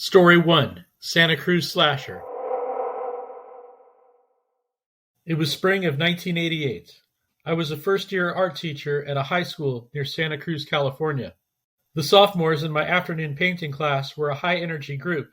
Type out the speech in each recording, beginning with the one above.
Story 1: Santa Cruz Slasher. It was spring of 1988. I was a first-year art teacher at a high school near Santa Cruz, California. The sophomores in my afternoon painting class were a high-energy group.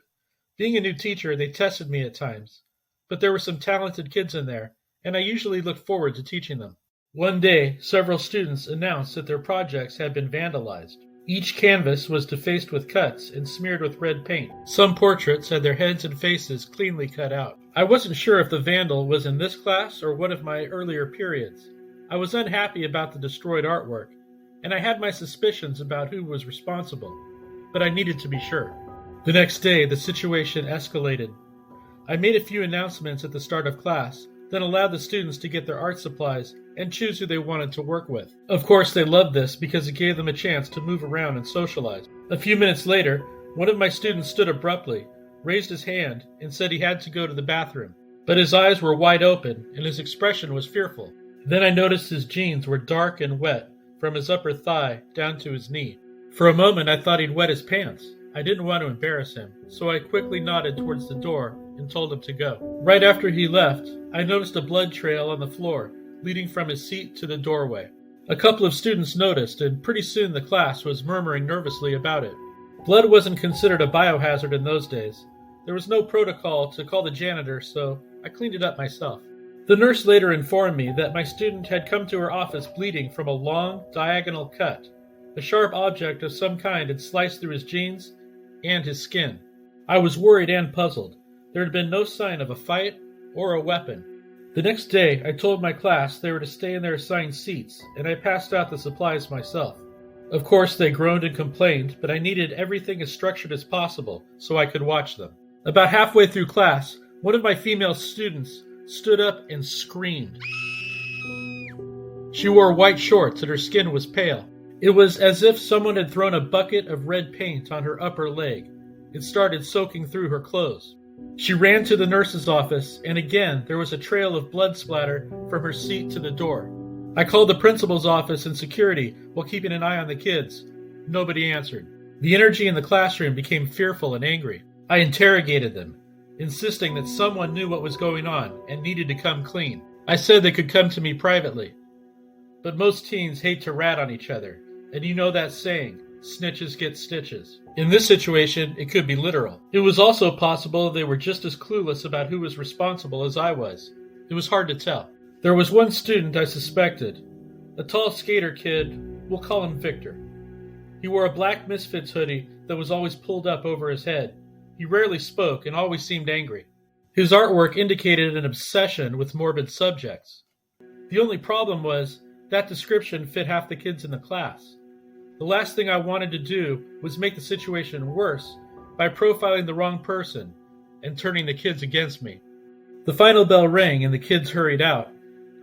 Being a new teacher, they tested me at times. But there were some talented kids in there, and I usually looked forward to teaching them. One day, several students announced that their projects had been vandalized. Each canvas was defaced with cuts and smeared with red paint. Some portraits had their heads and faces cleanly cut out. I wasn't sure if the vandal was in this class or one of my earlier periods. I was unhappy about the destroyed artwork, and I had my suspicions about who was responsible, but I needed to be sure. The next day, the situation escalated. I made a few announcements at the start of class, then allowed the students to get their art supplies and choose who they wanted to work with. Of course, they loved this because it gave them a chance to move around and socialize. A few minutes later, one of my students stood abruptly, raised his hand, and said he had to go to the bathroom. But his eyes were wide open, and his expression was fearful. Then I noticed his jeans were dark and wet, from his upper thigh down to his knee. For a moment, I thought he'd wet his pants. I didn't want to embarrass him, so I quickly nodded towards the door and told him to go. Right after he left, I noticed a blood trail on the floor, leading from his seat to the doorway. A couple of students noticed, and pretty soon the class was murmuring nervously about it. Blood wasn't considered a biohazard in those days. There was no protocol to call the janitor, so I cleaned it up myself. The nurse later informed me that my student had come to her office bleeding from a long, diagonal cut. A sharp object of some kind had sliced through his jeans and his skin. I was worried and puzzled. There had been no sign of a fight or a weapon. The next day, I told my class they were to stay in their assigned seats, and I passed out the supplies myself. Of course, they groaned and complained, but I needed everything as structured as possible so I could watch them. About halfway through class, one of my female students stood up and screamed. She wore white shorts and her skin was pale. It was as if someone had thrown a bucket of red paint on her upper leg. It started soaking through her clothes. She ran to the nurse's office, and again there was a trail of blood splatter from her seat to the door. I called the principal's office and security while keeping an eye on the kids. Nobody answered. The energy in the classroom became fearful and angry. I interrogated them, insisting that someone knew what was going on and needed to come clean. I said they could come to me privately. But most teens hate to rat on each other, and you know that saying, snitches get stitches. In this situation, it could be literal. It was also possible they were just as clueless about who was responsible as I was. It was hard to tell. There was one student I suspected, a tall skater kid, we'll call him Victor. He wore a black Misfits hoodie that was always pulled up over his head. He rarely spoke and always seemed angry. His artwork indicated an obsession with morbid subjects. The only problem was that description fit half the kids in the class. The last thing I wanted to do was make the situation worse by profiling the wrong person and turning the kids against me. The final bell rang and the kids hurried out.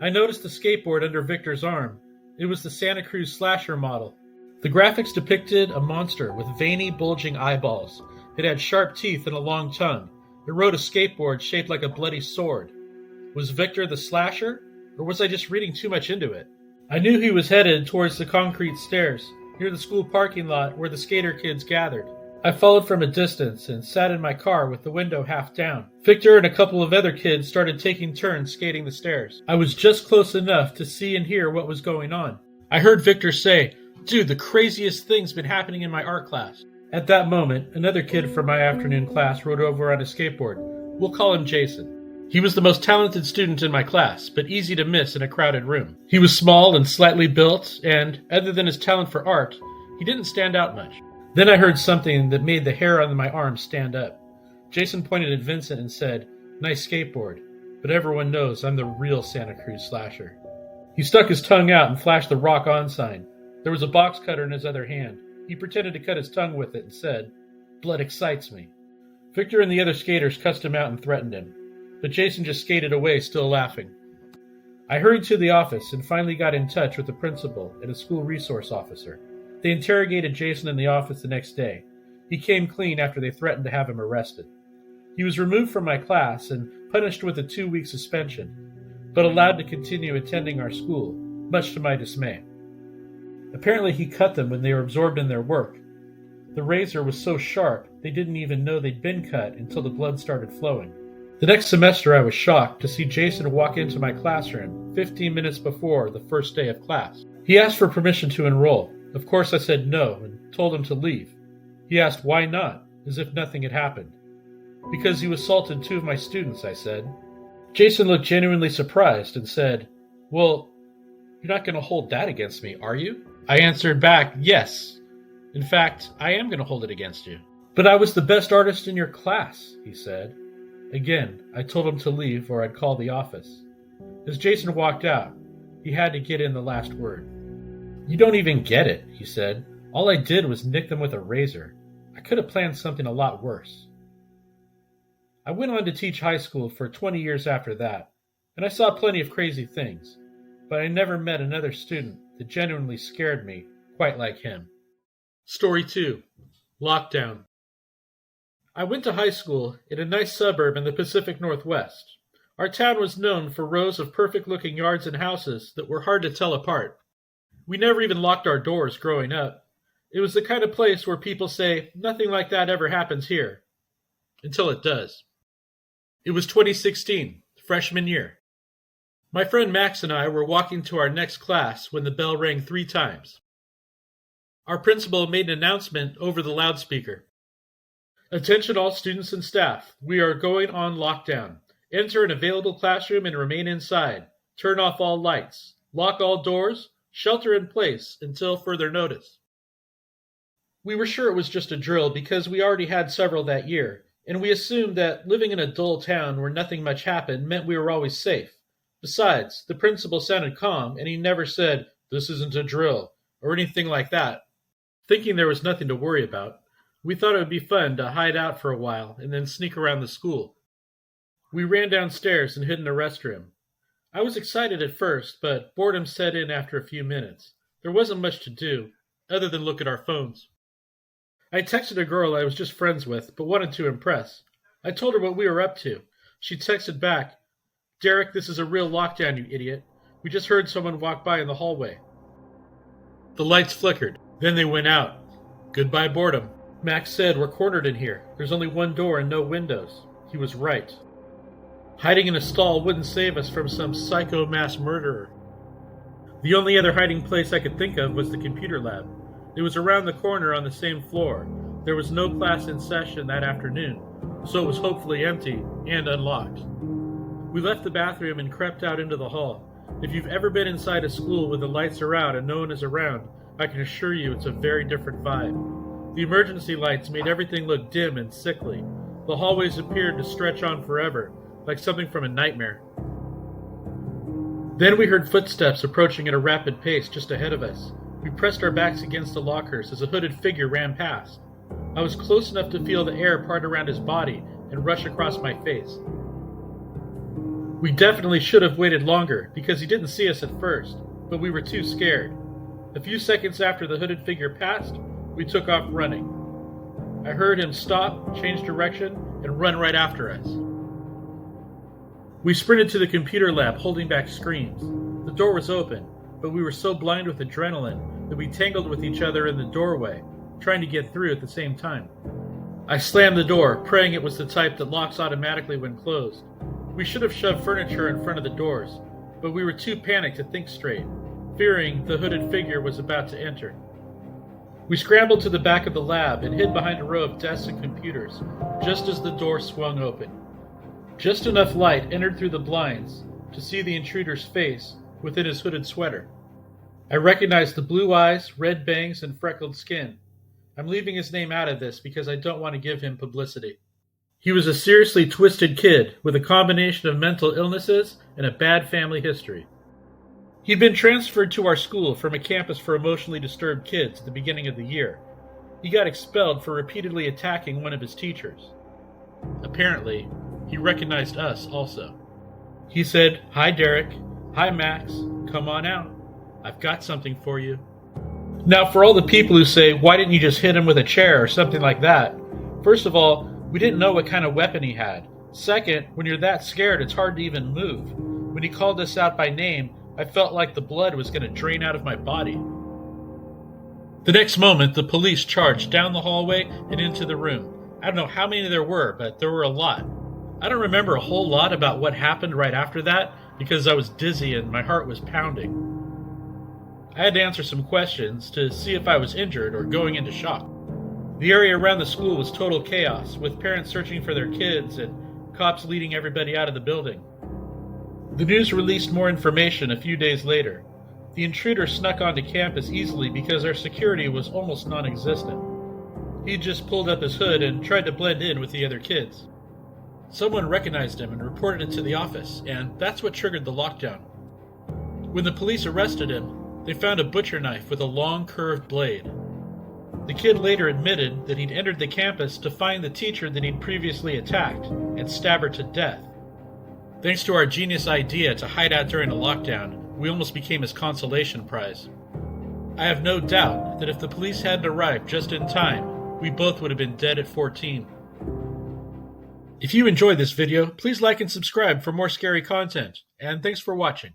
I noticed the skateboard under Victor's arm. It was the Santa Cruz Slasher model. The graphics depicted a monster with veiny, bulging eyeballs. It had sharp teeth and a long tongue. It rode a skateboard shaped like a bloody sword. Was Victor the slasher, or was I just reading too much into it? I knew he was headed towards the concrete stairs, near the school parking lot where the skater kids gathered. I followed from a distance and sat in my car with the window half down. Victor and a couple of other kids started taking turns skating the stairs. I was just close enough to see and hear what was going on. I heard Victor say, "Dude, the craziest thing's been happening in my art class." At that moment, another kid from my afternoon class rode over on a skateboard. We'll call him Jason. He was the most talented student in my class, but easy to miss in a crowded room. He was small and slightly built, and other than his talent for art, he didn't stand out much. Then I heard something that made the hair on my arm stand up. Jason pointed at Vincent and said, "Nice skateboard, but everyone knows I'm the real Santa Cruz Slasher." He stuck his tongue out and flashed the rock on sign. There was a box cutter in his other hand. He pretended to cut his tongue with it and said, "Blood excites me." Victor and the other skaters cussed him out and threatened him, but Jason just skated away, still laughing. I hurried to the office and finally got in touch with the principal and a school resource officer. They interrogated Jason in the office the next day. He came clean after they threatened to have him arrested. He was removed from my class and punished with a 2-week suspension, but allowed to continue attending our school, much to my dismay. Apparently he cut them when they were absorbed in their work. The razor was so sharp they didn't even know they'd been cut until the blood started flowing. The next semester, I was shocked to see Jason walk into my classroom 15 minutes before the first day of class. He asked for permission to enroll. Of course, I said no and told him to leave. He asked why not, as if nothing had happened. Because you assaulted 2 of my students, I said. Jason looked genuinely surprised and said, "Well, you're not going to hold that against me, are you?" I answered back, "Yes. In fact, I am going to hold it against you." "But I was the best artist in your class," he said. Again, I told him to leave or I'd call the office. As Jason walked out, he had to get in the last word. "You don't even get it," he said. "All I did was nick them with a razor. I could have planned something a lot worse." I went on to teach high school for 20 years after that, and I saw plenty of crazy things, but I never met another student that genuinely scared me quite like him. Story 2. Lockdown. I went to high school in a nice suburb in the Pacific Northwest. Our town was known for rows of perfect-looking yards and houses that were hard to tell apart. We never even locked our doors growing up. It was the kind of place where people say, "Nothing like that ever happens here." Until it does. It was 2016, freshman year. My friend Max and I were walking to our next class when the bell rang 3 times. Our principal made an announcement over the loudspeaker. "Attention all students and staff. We are going on lockdown. Enter an available classroom and remain inside. Turn off all lights. Lock all doors. Shelter in place until further notice." We were sure it was just a drill because we already had several that year, and we assumed that living in a dull town where nothing much happened meant we were always safe. Besides, the principal sounded calm, and he never said, "This isn't a drill," or anything like that. Thinking there was nothing to worry about, we thought it would be fun to hide out for a while and then sneak around the school. We ran downstairs and hid in a restroom. I was excited at first, but boredom set in after a few minutes. There wasn't much to do, other than look at our phones. I texted a girl I was just friends with, but wanted to impress. I told her what we were up to. She texted back, "Derek, this is a real lockdown, you idiot. We just heard someone walk by in the hallway." The lights flickered. Then they went out. Goodbye, boredom. Max said, "We're cornered in here. There's only one door and no windows." He was right. Hiding in a stall wouldn't save us from some psycho mass murderer. The only other hiding place I could think of was the computer lab. It was around the corner on the same floor. There was no class in session that afternoon, so it was hopefully empty and unlocked. We left the bathroom and crept out into the hall. If you've ever been inside a school where the lights are out and no one is around, I can assure you it's a very different vibe. The emergency lights made everything look dim and sickly. The hallways appeared to stretch on forever, like something from a nightmare. Then we heard footsteps approaching at a rapid pace just ahead of us. We pressed our backs against the lockers as a hooded figure ran past. I was close enough to feel the air part around his body and rush across my face. We definitely should have waited longer because he didn't see us at first, but we were too scared. A few seconds after the hooded figure passed, we took off running. I heard him stop, change direction, and run right after us. We sprinted to the computer lab, holding back screams. The door was open, but we were so blind with adrenaline that we tangled with each other in the doorway, trying to get through at the same time. I slammed the door, praying it was the type that locks automatically when closed. We should have shoved furniture in front of the doors, but we were too panicked to think straight, fearing the hooded figure was about to enter. We scrambled to the back of the lab and hid behind a row of desks and computers, just as the door swung open. Just enough light entered through the blinds to see the intruder's face within his hooded sweater. I recognized the blue eyes, red bangs, and freckled skin. I'm leaving his name out of this because I don't want to give him publicity. He was a seriously twisted kid with a combination of mental illnesses and a bad family history. He'd been transferred to our school from a campus for emotionally disturbed kids at the beginning of the year. He got expelled for repeatedly attacking one of his teachers. Apparently, he recognized us also. He said, "Hi, Derek. Hi, Max. Come on out. I've got something for you." Now, for all the people who say, "Why didn't you just hit him with a chair or something like that?" First of all, we didn't know what kind of weapon he had. Second, when you're that scared, it's hard to even move. When he called us out by name, I felt like the blood was going to drain out of my body. The next moment, the police charged down the hallway and into the room. I don't know how many there were, but there were a lot. I don't remember a whole lot about what happened right after that because I was dizzy and my heart was pounding. I had to answer some questions to see if I was injured or going into shock. The area around the school was total chaos, with parents searching for their kids and cops leading everybody out of the building. The news released more information a few days later. The intruder snuck onto campus easily because our security was almost non-existent. He just pulled up his hood and tried to blend in with the other kids. Someone recognized him and reported it to the office, and that's what triggered the lockdown. When the police arrested him, they found a butcher knife with a long curved blade. The kid later admitted that he'd entered the campus to find the teacher that he'd previously attacked and stab her to death. Thanks to our genius idea to hide out during a lockdown, we almost became his consolation prize. I have no doubt that if the police hadn't arrived just in time, we both would have been dead at 14. If you enjoyed this video, please like and subscribe for more scary content, and thanks for watching.